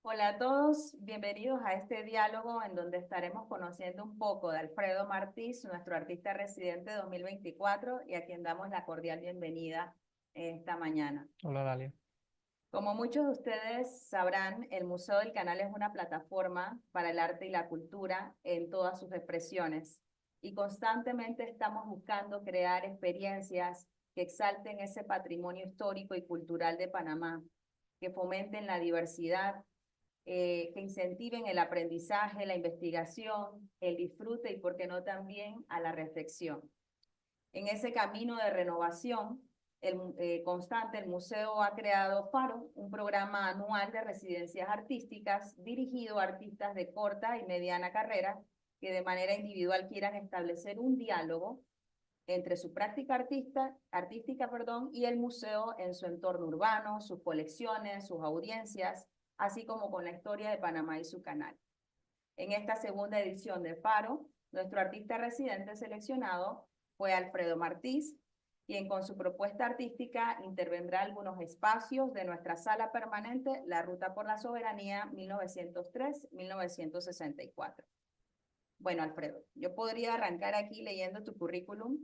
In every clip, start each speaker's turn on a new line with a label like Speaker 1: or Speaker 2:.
Speaker 1: Hola a todos, bienvenidos a este diálogo en donde estaremos conociendo un poco de Alfredo Martís, nuestro artista residente 2024, y a quien damos la cordial bienvenida esta mañana.
Speaker 2: Hola, Dalia.
Speaker 1: Como muchos de ustedes sabrán, el Museo del Canal es una plataforma para el arte y la cultura en todas sus expresiones, y constantemente estamos buscando crear experiencias que exalten ese patrimonio histórico y cultural de Panamá, que fomenten la diversidad, que incentiven el aprendizaje, la investigación, el disfrute y, por qué no, también a la reflexión. En ese camino de renovación constante, el museo ha creado FARO, un programa anual de residencias artísticas dirigido a artistas de corta y mediana carrera que de manera individual quieran establecer un diálogo entre su práctica artística y el museo en su entorno urbano, sus colecciones, sus audiencias, así como con la historia de Panamá y su canal. En esta segunda edición de Faro, nuestro artista residente seleccionado fue Alfredo Martís, quien con su propuesta artística intervendrá algunos espacios de nuestra sala permanente La Ruta por la Soberanía 1903-1964. Bueno, Alfredo, yo podría arrancar aquí leyendo tu currículum,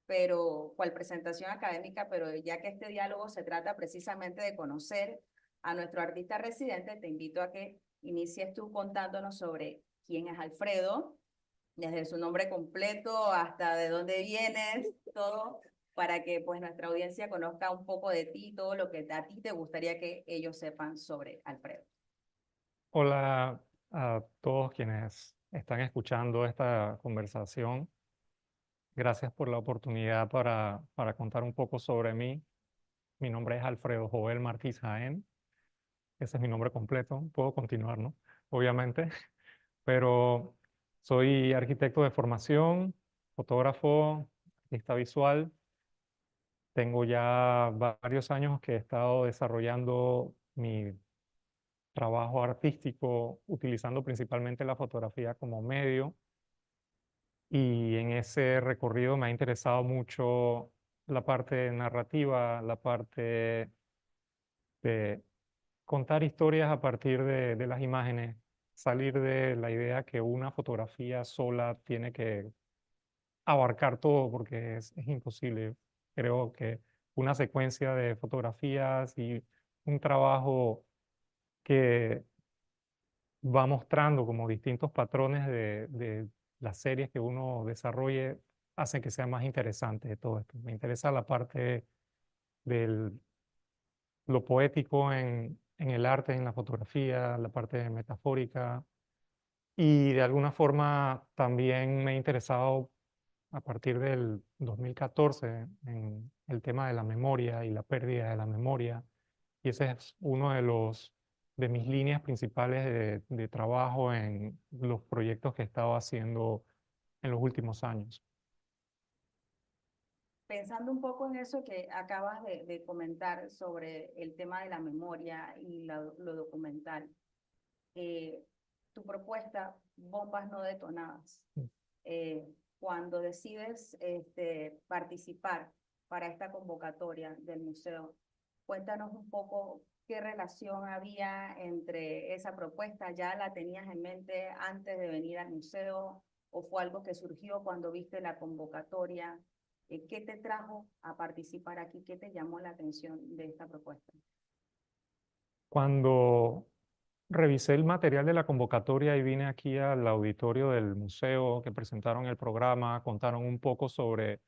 Speaker 1: pero cual presentación académica, pero ya que este diálogo se trata precisamente de conocer a nuestro artista residente, te invito a que inicies tú contándonos sobre quién es Alfredo, desde su nombre completo hasta de dónde vienes, todo, para que pues nuestra audiencia conozca un poco de ti, todo lo que a ti te gustaría que ellos sepan sobre Alfredo.
Speaker 2: Hola a todos quienes están escuchando esta conversación. Gracias por la oportunidad para contar un poco sobre mí. Mi nombre es Alfredo Joel Martí Jaén. Ese es mi nombre completo. Puedo continuar, ¿no? Obviamente. Pero soy arquitecto de formación, fotógrafo, artista visual. Tengo ya varios años que he estado desarrollando mi trabajo artístico utilizando principalmente la fotografía como medio, y en ese recorrido me ha interesado mucho la parte narrativa, la parte de contar historias a partir de las imágenes, salir de la idea que una fotografía sola tiene que abarcar todo porque es imposible. Creo que una secuencia de fotografías y un trabajo que va mostrando como distintos patrones de las series que uno desarrolle, hacen que sea más interesante de todo esto. Me interesa la parte de lo poético en el arte, en la fotografía, la parte metafórica, y de alguna forma también me he interesado a partir del 2014 en el tema de la memoria y la pérdida de la memoria. Y ese es uno de mis líneas principales de trabajo en los proyectos que he estado haciendo en los últimos años.
Speaker 1: Pensando un poco en eso que acabas de comentar sobre el tema de la memoria y lo documental, eh, tu propuesta, Bombas no detonadas, cuando decides participar para esta convocatoria del museo, cuéntanos un poco qué relación había entre esa propuesta. ¿Ya la tenías en mente antes de venir al museo o fue algo que surgió cuando viste la convocatoria? ¿Qué te trajo a participar aquí? ¿Qué te llamó la atención de esta propuesta?
Speaker 2: Cuando revisé el material de la convocatoria y vine aquí al auditorio del museo que presentaron el programa, contaron un poco sobre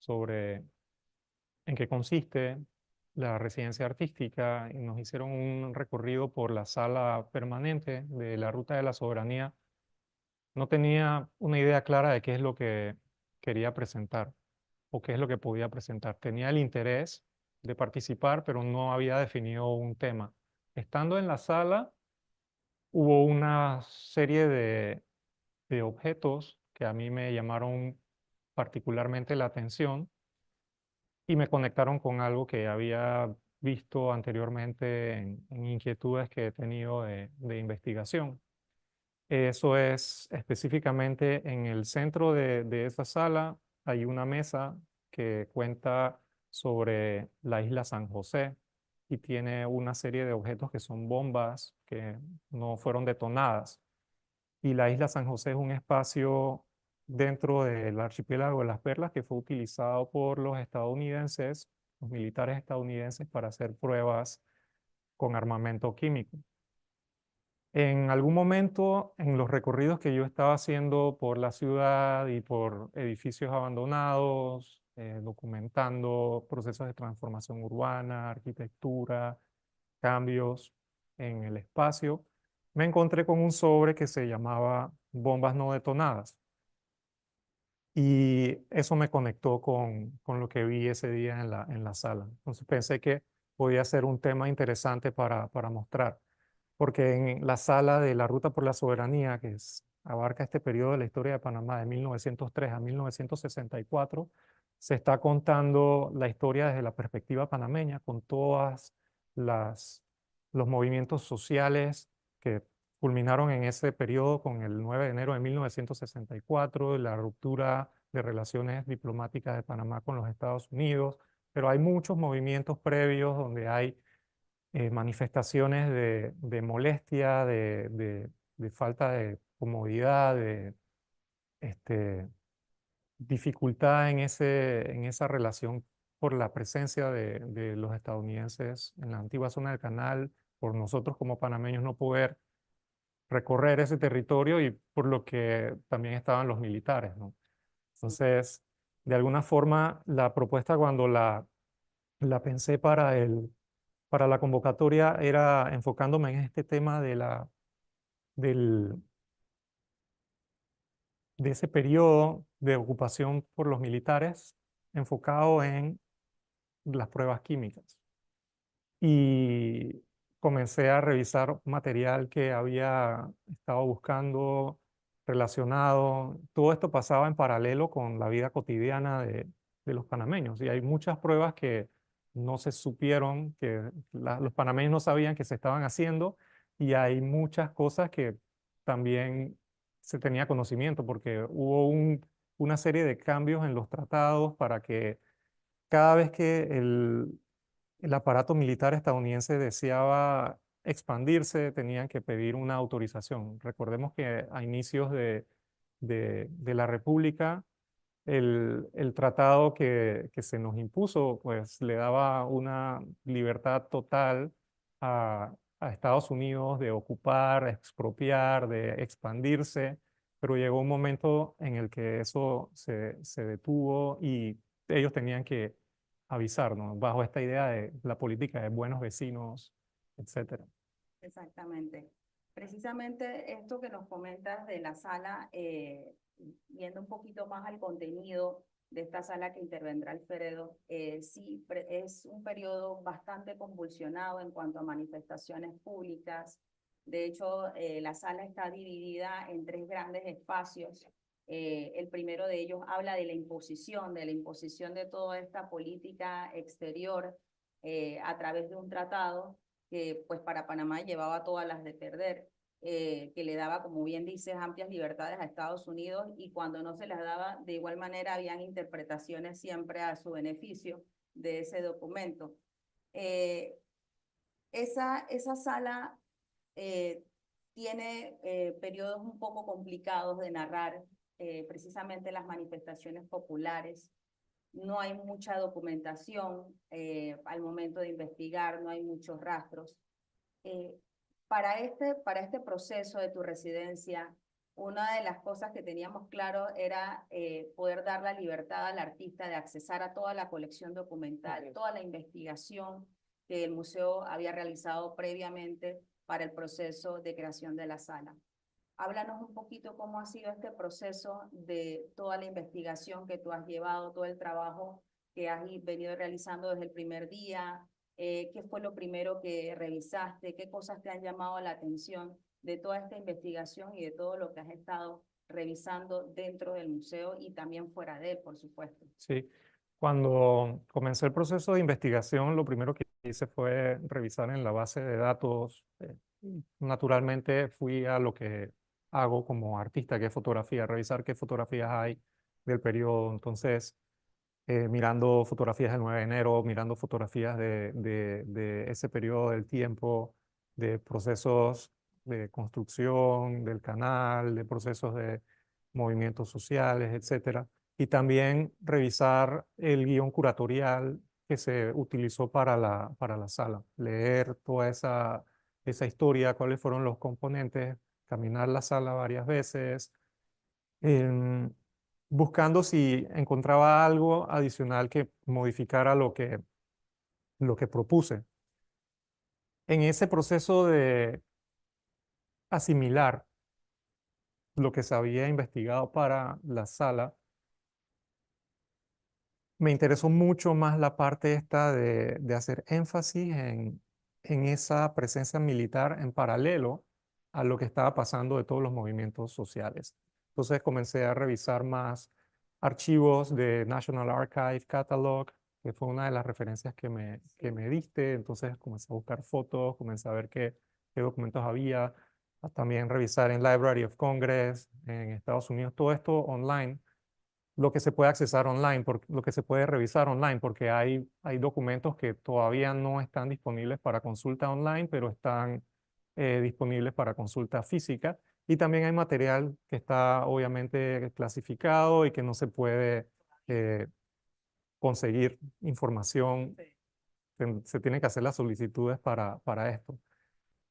Speaker 2: en qué consiste la residencia artística y nos hicieron un recorrido por la sala permanente de la Ruta de la Soberanía. No tenía una idea clara de qué es lo que quería presentar o qué es lo que podía presentar. Tenía el interés de participar, pero no había definido un tema. Estando en la sala, hubo una serie de objetos que a mí me llamaron particularmente la atención y me conectaron con algo que había visto anteriormente en inquietudes que he tenido de investigación. Eso es específicamente en el centro de esa sala hay una mesa que cuenta sobre la isla San José. y tiene una serie de objetos que son bombas que no fueron detonadas. Y la isla San José es un espacio dentro del archipiélago de las Perlas que fue utilizado por los estadounidenses, los militares estadounidenses, para hacer pruebas con armamento químico. En algún momento, en los recorridos que yo estaba haciendo por la ciudad y por edificios abandonados, documentando procesos de transformación urbana, arquitectura, cambios en el espacio, me encontré con un sobre que se llamaba bombas no detonadas. Y eso me conectó con lo que vi ese día en la sala. Entonces pensé que podía ser un tema interesante para mostrar, porque en la sala de la Ruta por la Soberanía, que abarca este periodo de la historia de Panamá de 1903 a 1964, se está contando la historia desde la perspectiva panameña, con todas los movimientos sociales que culminaron en ese periodo con el 9 de enero de 1964, la ruptura de relaciones diplomáticas de Panamá con los Estados Unidos, pero hay muchos movimientos previos donde hay manifestaciones de molestia, de falta de comodidad, de este, dificultad en esa relación por la presencia de los estadounidenses en la antigua zona del canal, por nosotros como panameños no poder recorrer ese territorio y por lo que también estaban los militares, ¿no? Entonces, de alguna forma, la propuesta cuando la pensé para la convocatoria era enfocándome en este tema del, de ese periodo de ocupación por los militares, enfocado en las pruebas químicas. Y comencé a revisar material que había estado buscando relacionado. Todo esto pasaba en paralelo con la vida cotidiana de los panameños. Y hay muchas pruebas que no se supieron, que los panameños no sabían que se estaban haciendo. Y hay muchas cosas que también se tenía conocimiento, porque hubo una serie de cambios en los tratados para que cada vez que el aparato militar estadounidense deseaba expandirse, tenían que pedir una autorización. Recordemos que a inicios de la República, el tratado que se nos impuso, pues le daba una libertad total a Estados Unidos de ocupar, expropiar, de expandirse, pero llegó un momento en el que eso se detuvo y ellos tenían que avisarnos bajo esta idea de la política de buenos vecinos, etcétera.
Speaker 1: Exactamente. Precisamente esto que nos comentas de la sala, viendo un poquito más al contenido de esta sala que intervendrá Alfredo, sí, es un periodo bastante convulsionado en cuanto a manifestaciones públicas. De hecho, la sala está dividida en tres grandes espacios. El primero de ellos habla de la imposición de toda esta política exterior a través de un tratado que pues para Panamá llevaba todas las de perder, que le daba, como bien dices, amplias libertades a Estados Unidos y cuando no se las daba, de igual manera habían interpretaciones siempre a su beneficio de ese documento. Esa sala tiene periodos un poco complicados de narrar, precisamente las manifestaciones populares. No hay mucha documentación al momento de investigar, no hay muchos rastros. Eh, para este proceso de tu residencia, una de las cosas que teníamos claro era poder dar la libertad al artista de accesar a toda la colección documental, toda la investigación que el museo había realizado previamente para el proceso de creación de la sala. Háblanos un poquito cómo ha sido este proceso de toda la investigación que tú has llevado, todo el trabajo que has venido realizando desde el primer día, qué fue lo primero que revisaste, qué cosas te han llamado la atención de toda esta investigación y de todo lo que has estado revisando dentro del museo y también fuera de él, por supuesto.
Speaker 2: Sí, cuando comencé el proceso de investigación, lo primero que hice fue revisar en la base de datos. Naturalmente fui a lo que hago como artista, que es fotografía, revisar qué fotografías hay del periodo. Entonces, mirando fotografías del 9 de enero, mirando fotografías de ese periodo del tiempo, de procesos de construcción del canal, de procesos de movimientos sociales, etcétera. Y también revisar el guión curatorial que se utilizó para la sala, leer toda esa historia, cuáles fueron los componentes, caminar la sala varias veces, em, buscando si encontraba algo adicional que modificara lo que propuse. En ese proceso de asimilar lo que se había investigado para la sala, me interesó mucho más la parte esta de hacer énfasis en esa presencia militar en paralelo a lo que estaba pasando de todos los movimientos sociales. Entonces comencé a revisar más archivos de National Archive Catalog, que fue una de las referencias que me diste. Entonces comencé a buscar fotos, comencé a ver qué documentos había, a también revisar en Library of Congress en Estados Unidos, todo esto online, lo que se puede accesar online, lo que se puede revisar online, porque hay documentos que todavía no están disponibles para consulta online, pero están disponibles para consulta física. Y también hay material que está obviamente clasificado y que no se puede eh, conseguir información.
Speaker 1: Sí.
Speaker 2: Se tienen que hacer las solicitudes para esto.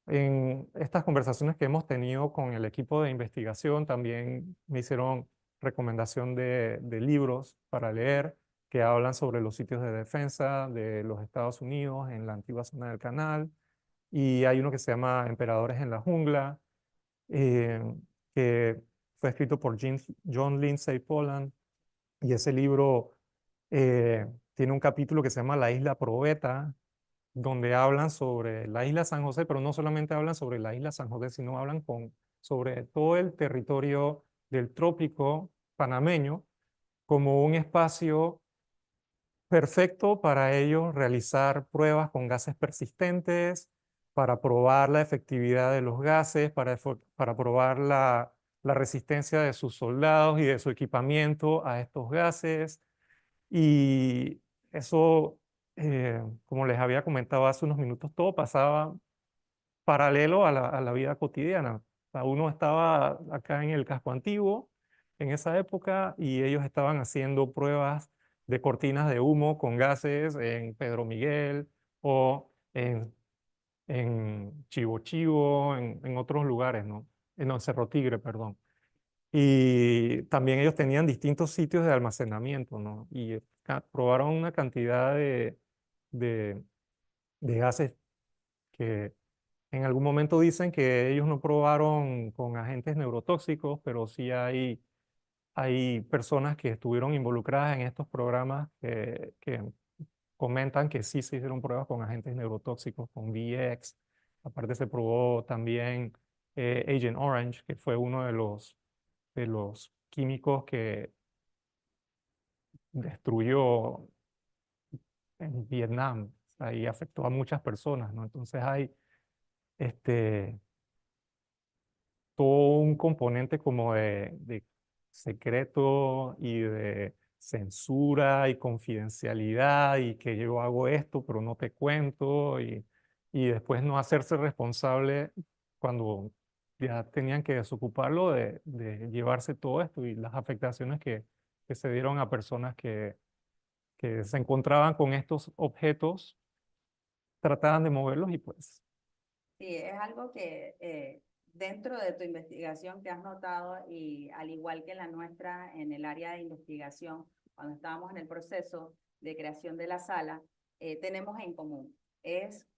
Speaker 2: En estas conversaciones que hemos tenido con el equipo de investigación, también me hicieron recomendación de libros para leer que hablan sobre los sitios de defensa de los Estados Unidos en la antigua zona del canal. Y hay uno que se llama Emperadores en la Jungla, eh, que fue escrito por John Lindsay Poland. Y ese libro tiene un capítulo que se llama La Isla Probeta, donde hablan sobre la isla San José, pero no solamente hablan sobre la isla San José, sino hablan sobre todo el territorio del trópico panameño como un espacio perfecto para ellos realizar pruebas con gases persistentes, para probar la efectividad de los gases, para probar la resistencia de sus soldados y de su equipamiento a estos gases. Y eso, como les había comentado hace unos minutos, todo pasaba paralelo a la vida cotidiana. O sea, uno estaba acá en el casco antiguo en esa época y ellos estaban haciendo pruebas de cortinas de humo con gases en Pedro Miguel o en Chivo Chivo, en otros lugares, ¿no? En Cerro Tigre, perdón. Y también ellos tenían distintos sitios de almacenamiento, ¿no? Y probaron una cantidad de, de gases que en algún momento dicen que ellos no probaron con agentes neurotóxicos, pero sí hay personas que estuvieron involucradas en estos programas que comentan que sí se hicieron pruebas con agentes neurotóxicos, con VX. Aparte se probó también Agent Orange, que fue uno de los químicos que destruyó en Vietnam, o sea, y afectó a muchas personas, ¿no? Entonces hay este, todo un componente como de secreto y de censura y confidencialidad y que yo hago esto, pero no te cuento y después no hacerse responsable cuando ya tenían que desocuparlo de llevarse todo esto y las afectaciones que se dieron a personas que se encontraban con estos objetos, trataban de moverlos y pues
Speaker 1: Sí, es algo que dentro de tu investigación que has notado y al igual que la nuestra en el área de investigación, cuando estábamos en el proceso de creación de la sala, tenemos en común. Es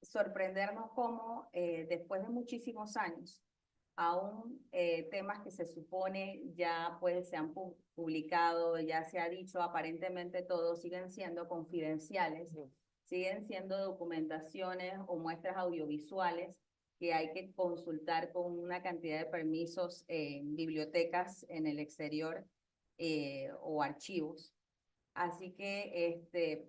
Speaker 1: sorprendernos cómo después de muchísimos años, aún temas que se supone ya pues se han publicado, ya se ha dicho, aparentemente todos siguen siendo confidenciales, siguen siendo documentaciones o muestras audiovisuales que hay que consultar con una cantidad de permisos en bibliotecas en el exterior o archivos. Así que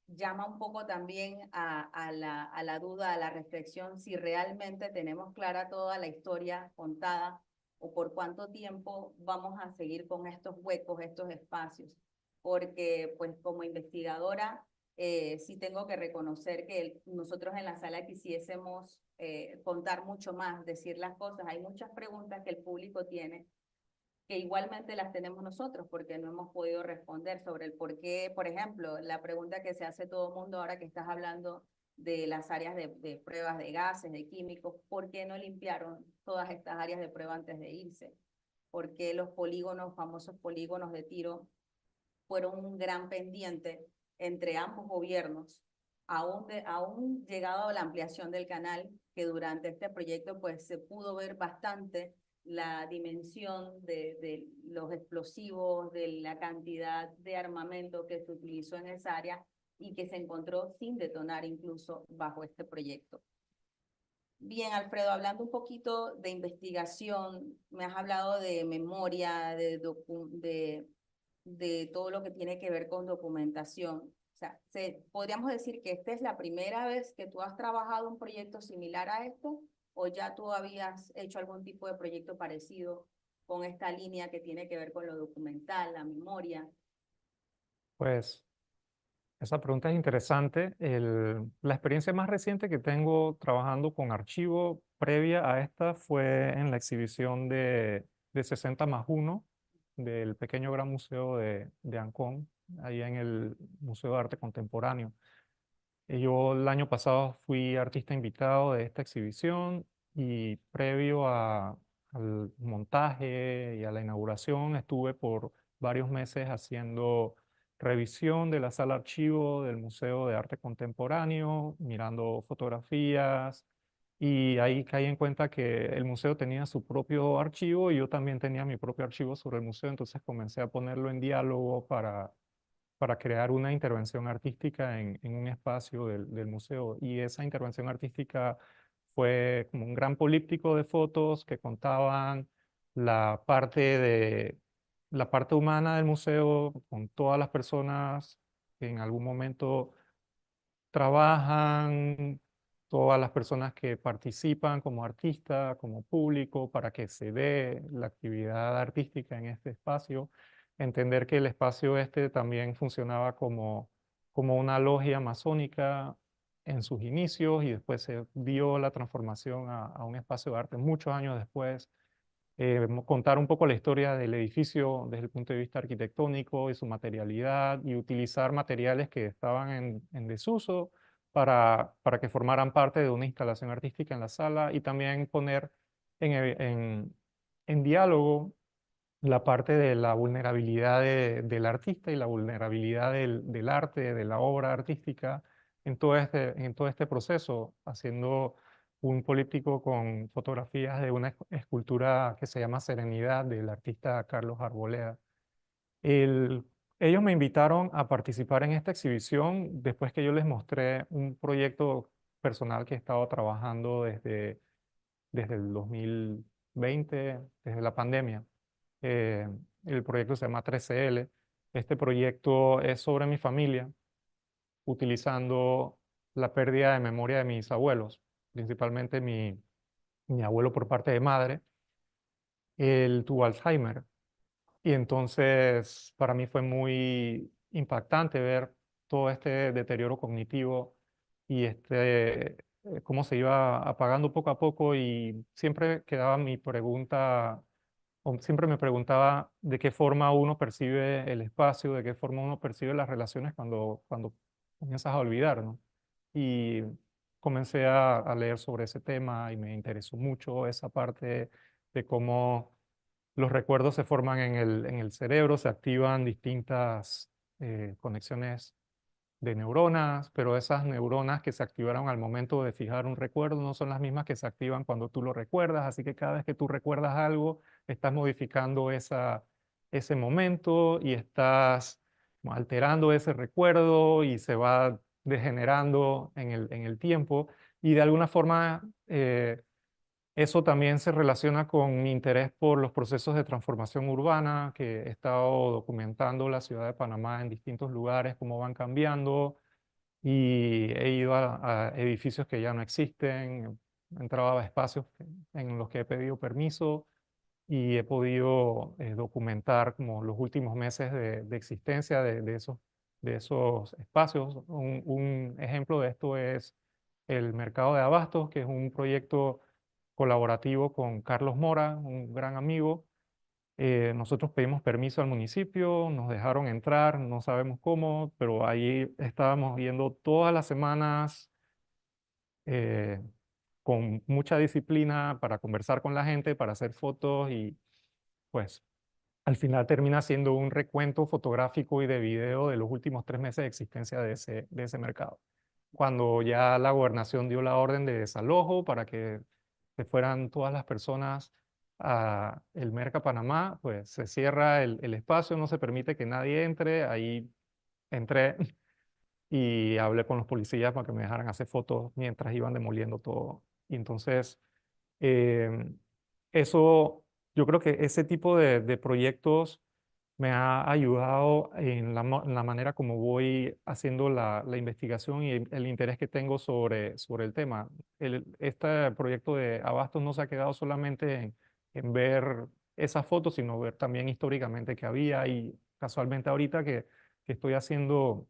Speaker 1: llama un poco también a la duda, a la reflexión, si realmente tenemos clara toda la historia contada o por cuánto tiempo vamos a seguir con estos huecos, estos espacios. porque pues como investigadora sí tengo que reconocer que nosotros en la sala quisiésemos contar mucho más, decir las cosas. Hay muchas preguntas que el público tiene que igualmente las tenemos nosotros porque no hemos podido responder sobre el por qué, por ejemplo, la pregunta que se hace todo el mundo ahora que estás hablando de las áreas de pruebas de gases, de químicos, ¿por qué no limpiaron todas estas áreas de prueba antes de irse? ¿Por qué los polígonos, famosos polígonos de tiro, fueron un gran pendiente entre ambos gobiernos, aún llegado a la ampliación del canal, que durante este proyecto pues se pudo ver bastante la dimensión de los explosivos, de la cantidad de armamento que se utilizó en esa área y que se encontró sin detonar incluso bajo este proyecto. Bien, Alfredo, hablando un poquito de investigación, me has hablado de memoria, de todo lo que tiene que ver con documentación. O sea, ¿podríamos decir que esta es la primera vez que tú has trabajado un proyecto similar a esto o ya tú habías hecho algún tipo de proyecto parecido con esta línea que tiene que ver con lo documental, la memoria?
Speaker 2: Pues esa pregunta es interesante. La experiencia más reciente que tengo trabajando con archivo previa a esta fue en la exhibición de 60+1 del Pequeño Gran Museo de Ancón, ahí en el Museo de Arte Contemporáneo. Yo el año pasado fui artista invitado de esta exhibición y previo al montaje y a la inauguración estuve por varios meses haciendo revisión de la sala archivo del Museo de Arte Contemporáneo, mirando fotografías y ahí caí en cuenta que el museo tenía su propio archivo y yo también tenía mi propio archivo sobre el museo, entonces comencé a ponerlo en diálogo para crear una intervención artística en un espacio del museo. Y esa intervención artística fue como un gran políptico de fotos que contaban la parte humana del museo con todas las personas que en algún momento trabajan, todas las personas que participan como artista, como público, para que se dé la actividad artística en este espacio. Entender que el espacio este también funcionaba como una logia masónica en sus inicios y después se dio la transformación a un espacio de arte muchos años después. Contar un poco la historia del edificio desde el punto de vista arquitectónico y su materialidad y utilizar materiales que estaban en desuso para que formaran parte de una instalación artística en la sala y también poner en diálogo la parte de la vulnerabilidad del artista y la vulnerabilidad del arte, de la obra artística en todo este proceso, haciendo un políptico con fotografías de una escultura que se llama Serenidad del artista Carlos Arboleda. El- Ellos me invitaron a participar en esta exhibición después que yo les mostré un proyecto personal que he estado trabajando desde el 2020, desde la pandemia. Eh, el proyecto se llama 3CL. Este proyecto es sobre mi familia, utilizando la pérdida de memoria de mis abuelos, principalmente mi abuelo por parte de madre. Él tuvo Alzheimer y entonces para mí fue muy impactante ver todo este deterioro cognitivo y cómo se iba apagando poco a poco y siempre quedaba mi pregunta, o siempre me preguntaba de qué forma uno percibe el espacio, de qué forma uno percibe las relaciones cuando comienzas a olvidar, ¿no? Y comencé a leer sobre ese tema y me interesó mucho esa parte de cómo los recuerdos se forman en el cerebro, se activan distintas conexiones de neuronas, pero esas neuronas que se activaron al momento de fijar un recuerdo no son las mismas que se activan cuando tú lo recuerdas, así que cada vez que tú recuerdas algo, estás modificando ese momento y estás alterando ese recuerdo y se va degenerando en el tiempo y de alguna forma eso también se relaciona con mi interés por los procesos de transformación urbana, que he estado documentando la ciudad de Panamá en distintos lugares, cómo van cambiando, y he ido a edificios que ya no existen, he entrado a espacios en los que he pedido permiso y he podido documentar como los últimos meses de existencia de esos espacios. Un ejemplo de esto es el Mercado de Abastos, que es un proyecto colaborativo con Carlos Mora, un gran amigo. Nosotros pedimos permiso al municipio, nos dejaron entrar, no sabemos cómo, pero ahí estábamos yendo todas las semanas eh, con mucha disciplina para conversar con la gente, para hacer fotos y pues al final termina siendo un recuento fotográfico y de video de los últimos 3 meses de existencia de ese mercado. Cuando ya la gobernación dio la orden de desalojo para que se fueran todas las personas a el Merca Panamá, pues se cierra el espacio, no se permite que nadie entre. Ahí entré y hablé con los policías para que me dejaran hacer fotos mientras iban demoliendo todo. Y entonces, eh, eso, yo creo que ese tipo de proyectos me ha ayudado en en la manera como voy haciendo la investigación y el interés que tengo sobre el tema. Este proyecto de Abastos no se ha quedado solamente en ver esas fotos, sino ver también históricamente que había y casualmente ahorita que estoy haciendo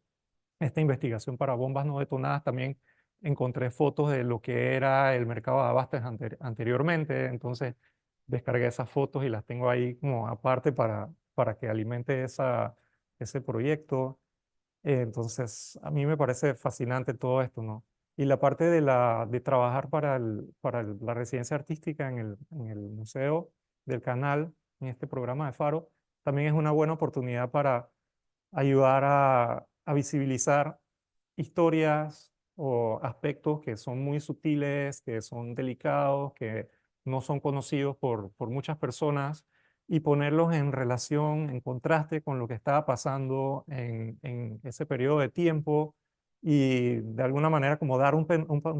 Speaker 2: esta investigación para bombas no detonadas, también encontré fotos de lo que era el mercado de abastos anteriormente, entonces descargué esas fotos y las tengo ahí como aparte para que alimente ese proyecto. Entonces, a mí me parece fascinante todo esto, ¿no? Y la parte de trabajar la residencia artística en el Museo del Canal, en este programa de Faro, también es una buena oportunidad para ayudar a visibilizar historias o aspectos que son muy sutiles, que son delicados, que no son conocidos por muchas personas y ponerlos en relación, en contraste con lo que estaba pasando en ese periodo de tiempo y de alguna manera como dar un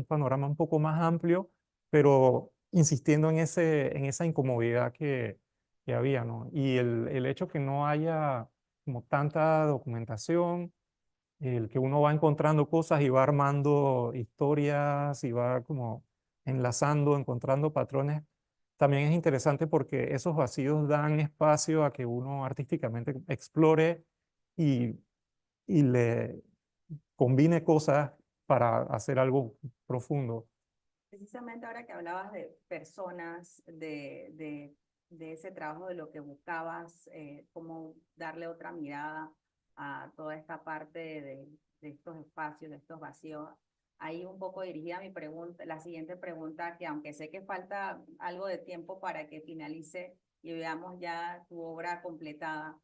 Speaker 2: panorama un poco más amplio, pero insistiendo en esa incomodidad que había, ¿no? Y el hecho que no haya como tanta documentación, el que uno va encontrando cosas y va armando historias y va como enlazando, encontrando patrones, también es interesante porque esos vacíos dan espacio a que uno artísticamente explore y, y le combine cosas para hacer algo profundo.
Speaker 1: Precisamente ahora que hablabas de personas, de ese trabajo, de lo que buscabas, cómo darle otra mirada a toda esta parte de estos espacios, de estos vacíos, ahí un poco dirigida mi pregunta, la siguiente pregunta, que aunque sé que falta algo de tiempo para que finalice y veamos ya tu obra completada,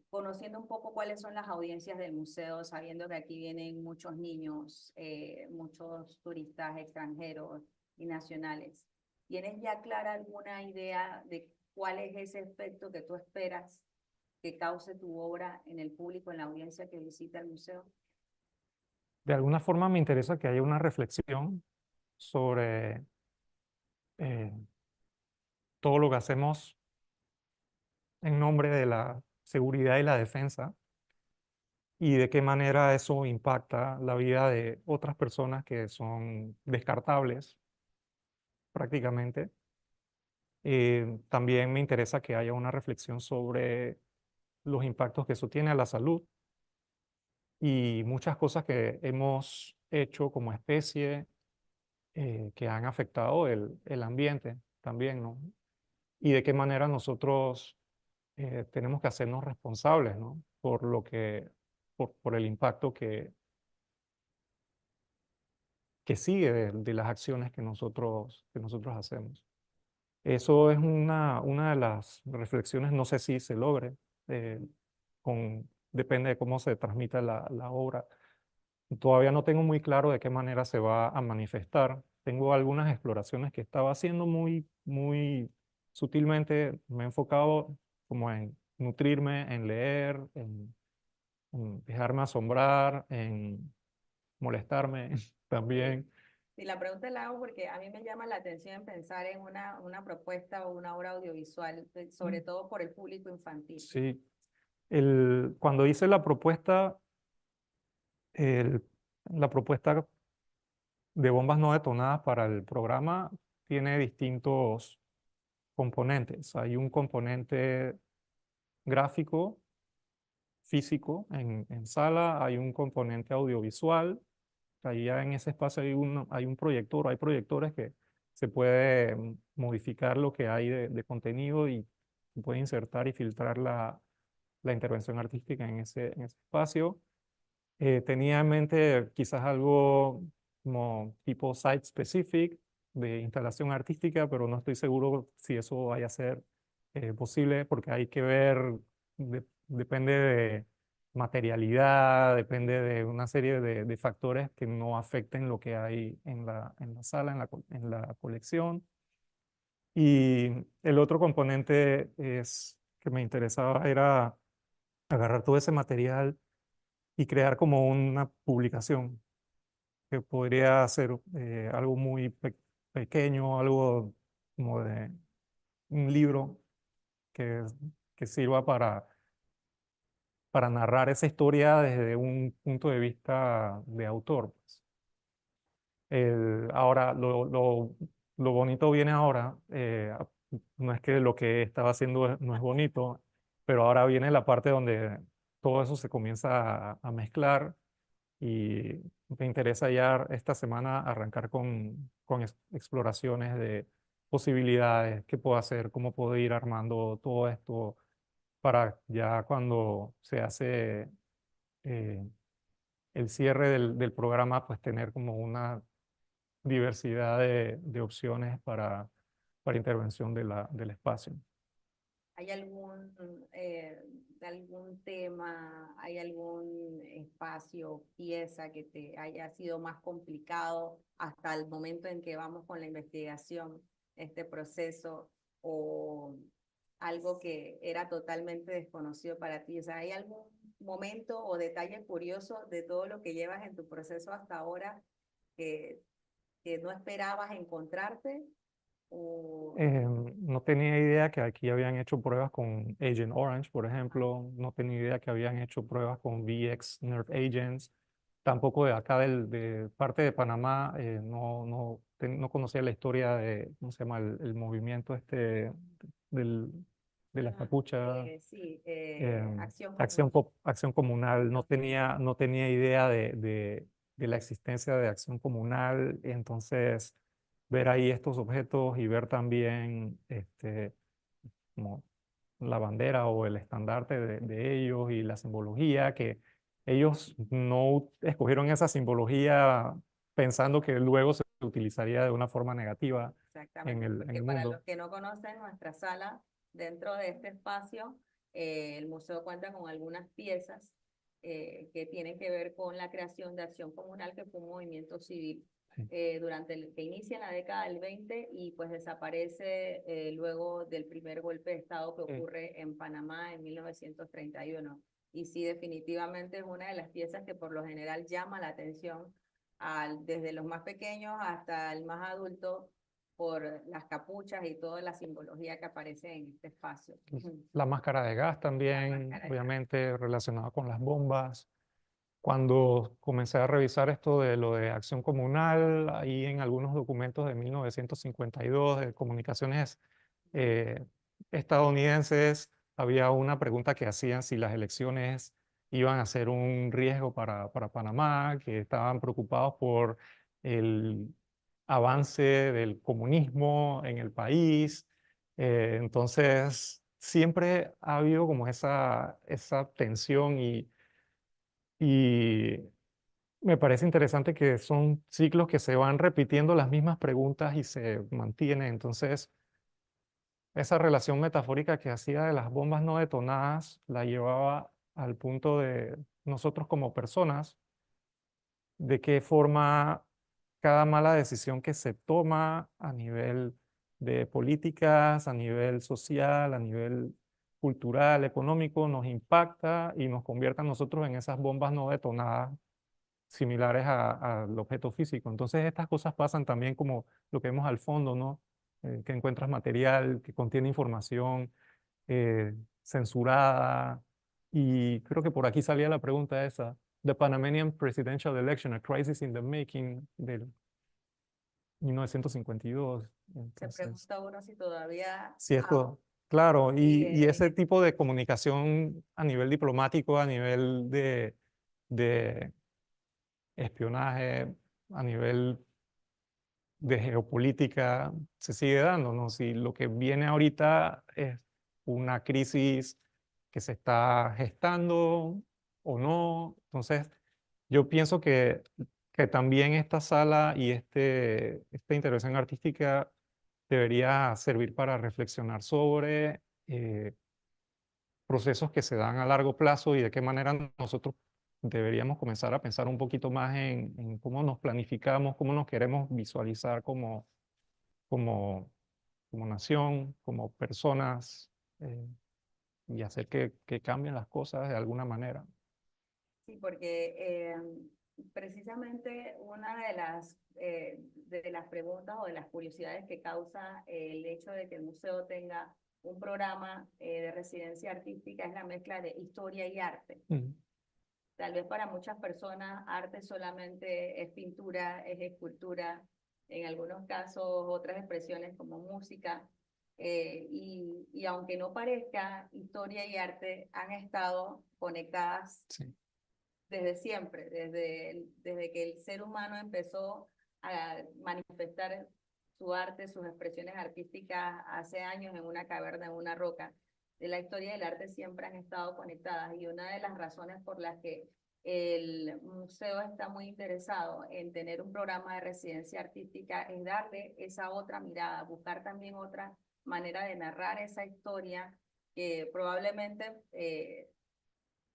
Speaker 1: conociendo un poco cuáles son las audiencias del museo, sabiendo que aquí vienen muchos niños, muchos turistas extranjeros y nacionales. ¿Tienes ya clara alguna idea de cuál es ese efecto que tú esperas que cause tu obra en el público, en la audiencia que visita el museo?
Speaker 2: De alguna forma me interesa que haya una reflexión sobre eh, todo lo que hacemos en nombre de la seguridad y la defensa y de qué manera eso impacta la vida de otras personas que son descartables prácticamente. También me interesa que haya una reflexión sobre los impactos que eso tiene a la salud y muchas cosas que hemos hecho como especie que han afectado el ambiente también, ¿no? Y de qué manera nosotros tenemos que hacernos responsables, ¿no? Por por el impacto que sigue de las acciones que nosotros hacemos. Eso es una de las reflexiones, no sé si se logre, eh, depende de cómo se transmita la obra. Todavía no tengo muy claro de qué manera se va a manifestar. Tengo algunas exploraciones que estaba haciendo muy sutilmente. Me he enfocado como en nutrirme, en leer, en dejarme asombrar, en molestarme
Speaker 1: Sí.
Speaker 2: también.
Speaker 1: Y la pregunta la hago porque a mí me llama la atención pensar en una propuesta o una obra audiovisual, sobre todo por el público infantil.
Speaker 2: Sí, cuando hice la propuesta, el- la propuesta de bombas no detonadas para el programa tiene distintos componentes. Hay un componente gráfico, físico en sala, hay un componente audiovisual. Ahí ya en ese espacio hay un proyector, hay proyectores que se puede modificar lo que hay de contenido y se puede insertar y filtrar la intervención artística en ese espacio. Tenía en mente quizás algo como tipo site specific de instalación artística, pero no estoy seguro si eso vaya a ser posible porque hay que ver, depende de materialidad, depende de una serie de factores que no afecten lo que hay en la sala, en la colección. Y el otro componente que me interesaba era agarrar todo ese material y crear como una publicación que podría ser algo muy pequeño, algo como de un libro que, que sirva para narrar esa historia desde un punto de vista de autor, pues. Ahora, lo bonito viene ahora, no es que lo que estaba haciendo no es bonito, pero ahora viene la parte donde todo eso se comienza a mezclar y me interesa ya esta semana arrancar con exploraciones de posibilidades, qué puedo hacer, cómo puedo ir armando todo esto para ya cuando se hace eh, el cierre del programa, pues tener como una diversidad de opciones para intervención del espacio.
Speaker 1: ¿Hay algún tema, hay algún espacio, pieza que te haya sido más complicado hasta el momento en que vamos con la investigación, este proceso, o algo que era totalmente desconocido para ti? O sea, ¿hay algún momento o detalle curioso de todo lo que llevas en tu proceso hasta ahora que, que no esperabas encontrarte? O
Speaker 2: No tenía idea que aquí habían hecho pruebas con Agent Orange, por ejemplo. No tenía idea que habían hecho pruebas con VX Nerve Agents. Tampoco de acá de parte de Panamá, no conocía la historia de, ¿cómo se llama? El movimiento este del, de la capucha,
Speaker 1: sí, acción
Speaker 2: acción,
Speaker 1: comunal.
Speaker 2: acción comunal. No tenía idea de la existencia de acción comunal. Entonces ver ahí estos objetos y ver también como la bandera o el estandarte de ellos y la simbología, que ellos no escogieron esa simbología pensando que luego se utilizaría de una forma negativa
Speaker 1: Exactamente,
Speaker 2: en
Speaker 1: porque
Speaker 2: el
Speaker 1: para los
Speaker 2: mundo.
Speaker 1: que no conocen nuestra sala, dentro de este espacio, el museo cuenta con algunas piezas que tienen que ver con la creación de Acción Comunal, que fue un movimiento civil
Speaker 2: Sí.
Speaker 1: que inicia en la década del 20 y pues desaparece luego del primer golpe de Estado que
Speaker 2: Sí.
Speaker 1: ocurre en Panamá en 1931. Y sí, definitivamente es una de las piezas que por lo general llama la atención desde los más pequeños hasta el más adulto por las capuchas y toda la simbología que aparece en este espacio.
Speaker 2: La máscara de gas
Speaker 1: La
Speaker 2: también,
Speaker 1: máscara de gas.
Speaker 2: obviamente relacionada con las bombas. Cuando comencé a revisar esto de lo de acción comunal, ahí en algunos documentos de 1952 de comunicaciones eh, estadounidenses, había una pregunta que hacían si las elecciones iban a ser un riesgo para Panamá, que estaban preocupados por el avance del comunismo en el país. Entonces, siempre ha habido como esa tensión y me parece interesante que son ciclos que se van repitiendo las mismas preguntas y se mantienen. Entonces, esa relación metafórica que hacía de las bombas no detonadas la llevaba al punto de nosotros como personas, de qué forma cada mala decisión que se toma a nivel de políticas, a nivel social, a nivel cultural, económico, nos impacta y nos convierte a nosotros en esas bombas no detonadas similares al objeto físico. Entonces estas cosas pasan también como lo que vemos al fondo, ¿no? Que encuentras material que contiene información censurada. Y creo que por aquí salía la pregunta esa, The Panamanian Presidential Election, a Crisis in the Making, 1952.
Speaker 1: Se
Speaker 2: Entonces,
Speaker 1: pregunta uno si todavía
Speaker 2: sí, esto, claro, y
Speaker 1: sigue.
Speaker 2: ese tipo de comunicación a nivel diplomático, a nivel de espionaje, a nivel de geopolítica, se sigue dando, ¿no? Si lo que viene ahorita es una crisis que se está gestando o no, entonces yo pienso que también esta sala y esta intervención artística debería servir para reflexionar sobre procesos que se dan a largo plazo y de qué manera nosotros deberíamos comenzar a pensar un poquito más en cómo nos planificamos, cómo nos queremos visualizar como, como nación, como personas, y hacer que cambien las cosas de alguna manera.
Speaker 1: Sí, porque precisamente una de las preguntas o de las curiosidades que causa el hecho de que el museo tenga un programa de residencia artística es la mezcla de historia y arte.
Speaker 2: Mm.
Speaker 1: Tal vez para muchas personas arte solamente es pintura, es escultura, en algunos casos otras expresiones como música, y aunque no parezca, historia y arte han estado conectadas
Speaker 2: Sí.
Speaker 1: desde siempre, desde que el ser humano empezó a manifestar su arte, sus expresiones artísticas hace años en una caverna, en una roca. De la historia del arte siempre han estado conectadas y una de las razones por las que el museo está muy interesado en tener un programa de residencia artística es darle esa otra mirada, buscar también otra manera de narrar esa historia que probablemente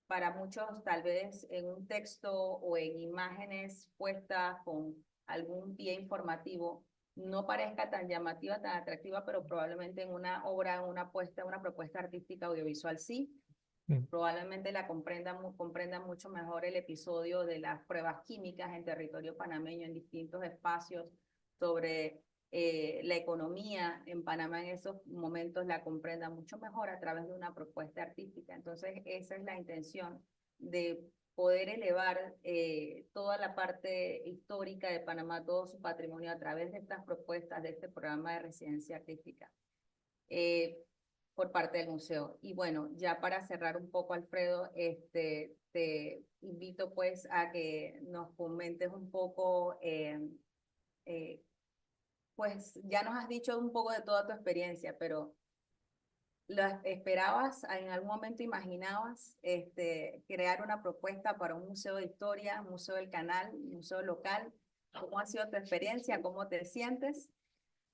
Speaker 1: para muchos tal vez en un texto o en imágenes puestas con algún pie informativo no parezca tan llamativa, tan atractiva, pero probablemente en una obra, una propuesta artística audiovisual sí.
Speaker 2: Mm.
Speaker 1: Probablemente comprendan mucho mejor el episodio de las pruebas químicas en territorio panameño en distintos espacios sobre la economía en Panamá en esos momentos la comprendan mucho mejor a través de una propuesta artística. Entonces, esa es la intención de poder elevar toda la parte histórica de Panamá, todo su patrimonio a través de estas propuestas, de este programa de residencia artística. Por parte del museo. Y bueno, ya para cerrar un poco, Alfredo, te invito pues a que nos comentes un poco, eh, pues ya nos has dicho un poco de toda tu experiencia, pero ¿lo esperabas, en algún momento imaginabas crear una propuesta para un museo de historia, un museo del canal, un museo local? ¿Cómo ha sido tu experiencia? ¿Cómo te sientes?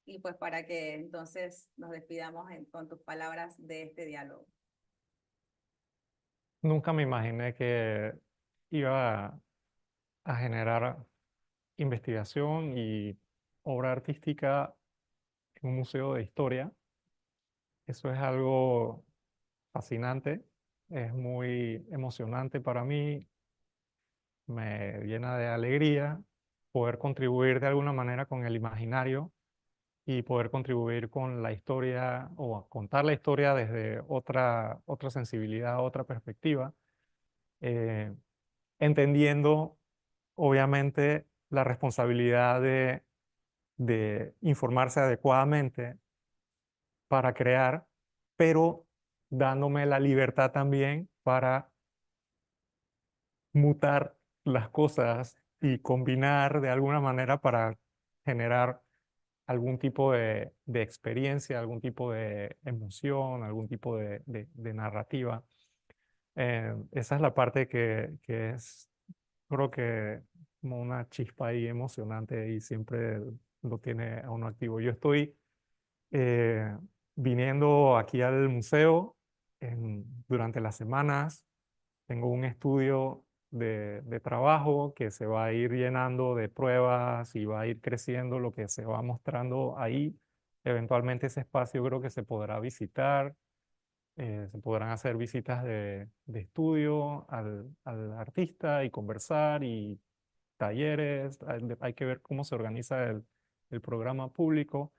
Speaker 1: Y pues para que entonces nos despidamos con tus palabras de este diálogo.
Speaker 2: Nunca me imaginé que iba a generar investigación y obra artística en un museo de historia. Eso es algo fascinante, es muy emocionante para mí, me llena de alegría poder contribuir de alguna manera con el imaginario y poder contribuir con la historia o contar la historia desde otra sensibilidad, otra perspectiva, eh, entendiendo obviamente la responsabilidad de informarse adecuadamente para crear, pero dándome la libertad también para mutar las cosas y combinar de alguna manera para generar algún tipo de experiencia, algún tipo de emoción, algún tipo de narrativa. Esa es la parte que es, creo que como una chispa ahí emocionante y siempre lo tiene a uno activo. Yo estoy eh, viniendo aquí al museo durante las semanas. Tengo un estudio de trabajo que se va a ir llenando de pruebas y va a ir creciendo lo que se va mostrando ahí. Eventualmente ese espacio creo que se podrá visitar, se podrán hacer visitas de estudio al artista y conversar y talleres. Hay que ver cómo se organiza el programa público,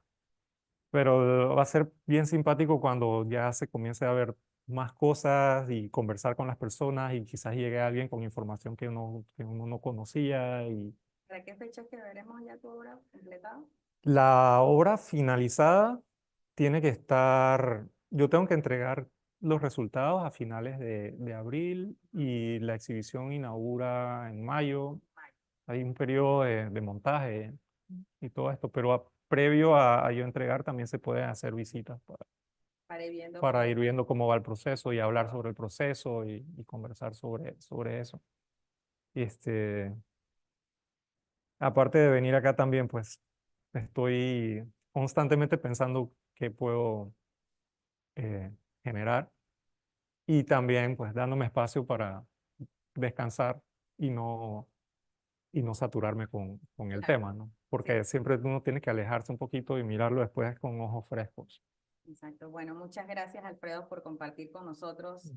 Speaker 2: pero va a ser bien simpático cuando ya se comience a ver más cosas y conversar con las personas y quizás llegue alguien con información que uno no conocía y
Speaker 1: ¿Para qué fecha es que veremos ya tu obra completada?
Speaker 2: La obra finalizada tiene que estar, yo tengo que entregar los resultados a finales de abril y la exhibición inaugura en mayo. Hay un periodo de montaje y todo esto, pero previo a yo entregar también se pueden hacer visitas
Speaker 1: para ir viendo
Speaker 2: para
Speaker 1: cómo
Speaker 2: ir viendo cómo va el proceso y hablar sobre el proceso y conversar sobre eso. Este, aparte de venir acá también, pues estoy constantemente pensando qué puedo eh, generar y también pues dándome espacio para descansar y y no saturarme con el
Speaker 1: claro,
Speaker 2: tema, ¿no?
Speaker 1: sí.
Speaker 2: Porque siempre uno tiene que alejarse un poquito y mirarlo después con ojos frescos.
Speaker 1: Exacto. Bueno, muchas gracias, Alfredo, por compartir con nosotros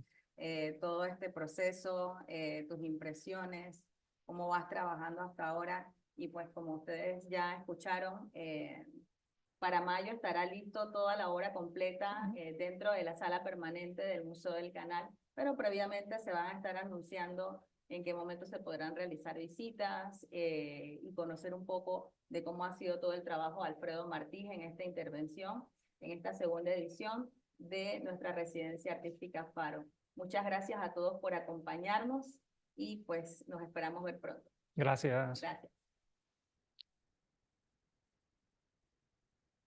Speaker 1: todo este proceso, tus impresiones, cómo vas trabajando hasta ahora. Y pues como ustedes ya escucharon, para mayo estará listo toda la obra completa dentro de la sala permanente del Museo del Canal, pero previamente se van a estar anunciando en qué momento se podrán realizar visitas y conocer un poco de cómo ha sido todo el trabajo de Alfredo Martí en esta intervención, en esta segunda edición de nuestra residencia artística Faro. Muchas gracias a todos por acompañarnos y pues nos esperamos ver pronto.
Speaker 2: Gracias.
Speaker 1: Gracias.